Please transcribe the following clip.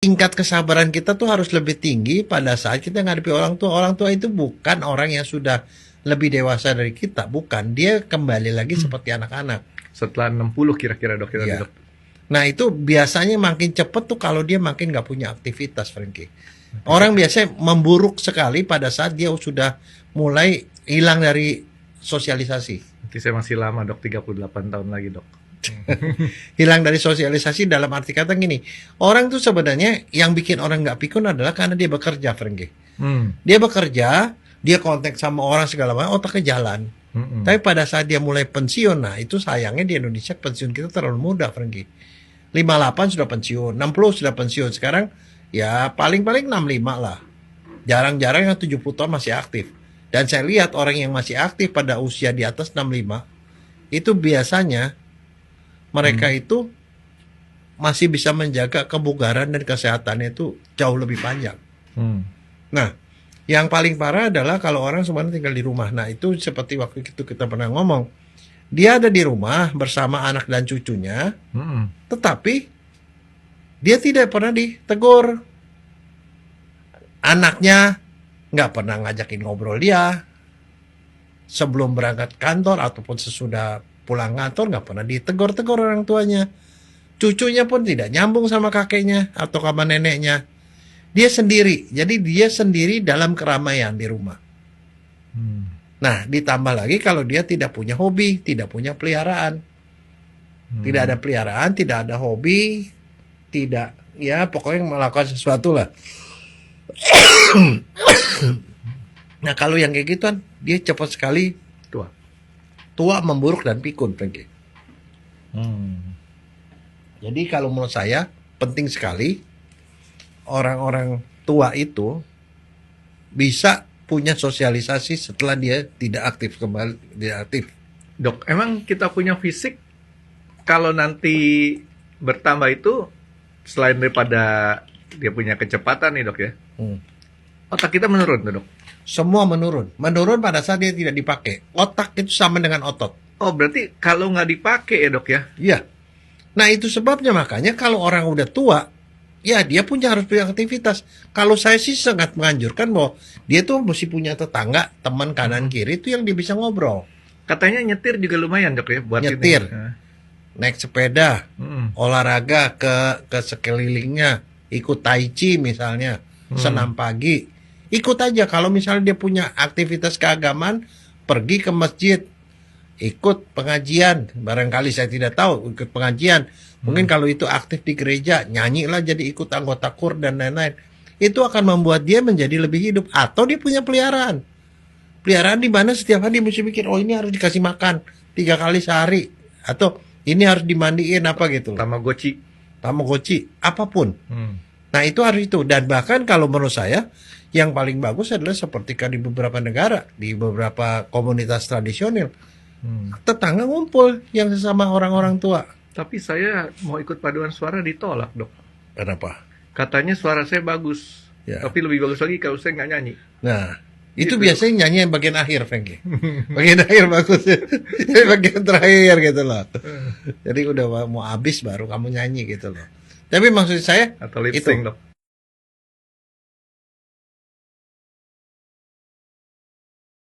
tingkat kesabaran kita tuh harus lebih tinggi pada saat kita ngadepi orang tua. Orang tua itu bukan orang yang sudah lebih dewasa dari kita, bukan. Dia kembali lagi seperti anak-anak. Setelah 60 kira-kira dok, Ya. Nah itu biasanya makin cepet tuh kalau dia makin nggak punya aktivitas, Frankie. Orang biasanya memburuk sekali pada saat dia sudah mulai hilang dari sosialisasi. Nanti saya masih lama dok, 38 tahun lagi dok. Hilang dari sosialisasi dalam arti kata gini, orang tuh sebenarnya yang bikin orang nggak pikun adalah karena dia bekerja, Frankie. Dia bekerja, dia kontak sama orang segala macam, otaknya jalan. Tapi pada saat dia mulai pensiun, nah itu sayangnya di Indonesia pensiun kita terlalu muda, Frankie. 58 sudah pensiun, 60 sudah pensiun. Sekarang ya paling-paling 65 lah. Jarang-jarang yang 70 tahun masih aktif. Dan saya lihat orang yang masih aktif pada usia di atas 65, itu biasanya mereka itu masih bisa menjaga kebugaran dan kesehatannya itu jauh lebih panjang. Nah, yang paling parah adalah kalau orang sebenarnya tinggal di rumah. Nah, itu seperti waktu itu kita pernah ngomong. Dia ada di rumah bersama anak dan cucunya, tetapi dia tidak pernah ditegur. Anaknya nggak pernah ngajakin ngobrol dia. Sebelum berangkat kantor ataupun sesudah pulang kantor nggak pernah ditegur-tegur orang tuanya. Cucunya pun tidak nyambung sama kakeknya atau sama neneknya. Dia sendiri, jadi dia sendiri dalam keramaian di rumah. Nah, ditambah lagi kalau dia tidak punya hobi, tidak punya peliharaan. Tidak ada peliharaan, tidak ada hobi, tidak, ya pokoknya melakukan sesuatu lah. Nah, kalau yang kayak gituan, dia cepat sekali tua, memburuk dan pikun, Frankie. Jadi kalau menurut saya penting sekali orang-orang tua itu bisa punya sosialisasi setelah dia tidak aktif kembali, tidak aktif. Dok, emang kita punya fisik kalau nanti bertambah itu selain daripada dia punya kecepatan nih dok ya, otak kita menurun tuh dok? Semua menurun pada saat dia tidak dipakai. Otak itu sama dengan otot. Oh berarti kalau nggak dipakai ya dok ya? Iya. Nah itu sebabnya makanya kalau orang udah tua, ya dia harus punya aktivitas. Kalau saya sih sangat menganjurkan bahwa dia tuh mesti punya tetangga, teman kanan kiri itu yang dia bisa ngobrol. Katanya nyetir juga lumayan dok ya buat nyetir, ini. Naik sepeda, olahraga ke sekelilingnya, ikut tai chi misalnya, senam pagi, ikut aja. Kalau misalnya dia punya aktivitas keagamaan, pergi ke masjid, ikut pengajian. Barangkali saya tidak tahu ikut pengajian. Mungkin kalau itu aktif di gereja, nyanyilah jadi ikut anggota kur dan lain-lain. Itu akan membuat dia menjadi lebih hidup. Atau dia punya peliharaan. Peliharaan di mana setiap hari dia mesti mikir, oh ini harus dikasih makan 3 kali sehari. Atau ini harus dimandiin apa gitu. Tamagotchi, apapun. Nah itu harus itu. Dan bahkan kalau menurut saya, yang paling bagus adalah seperti di beberapa negara, di beberapa komunitas tradisional. Tetangga ngumpul yang sesama orang-orang tua. Tapi saya mau ikut paduan suara ditolak dok. Kenapa? Katanya suara saya bagus, tapi lebih bagus lagi kalau saya nggak nyanyi. Nah, itu biasanya nyanyi yang bagian akhir, Frankie. Bagian akhir bagus. Bagian terakhir gitu loh. Jadi udah mau habis baru kamu nyanyi gitu loh. Tapi maksud saya atau lip sync dok.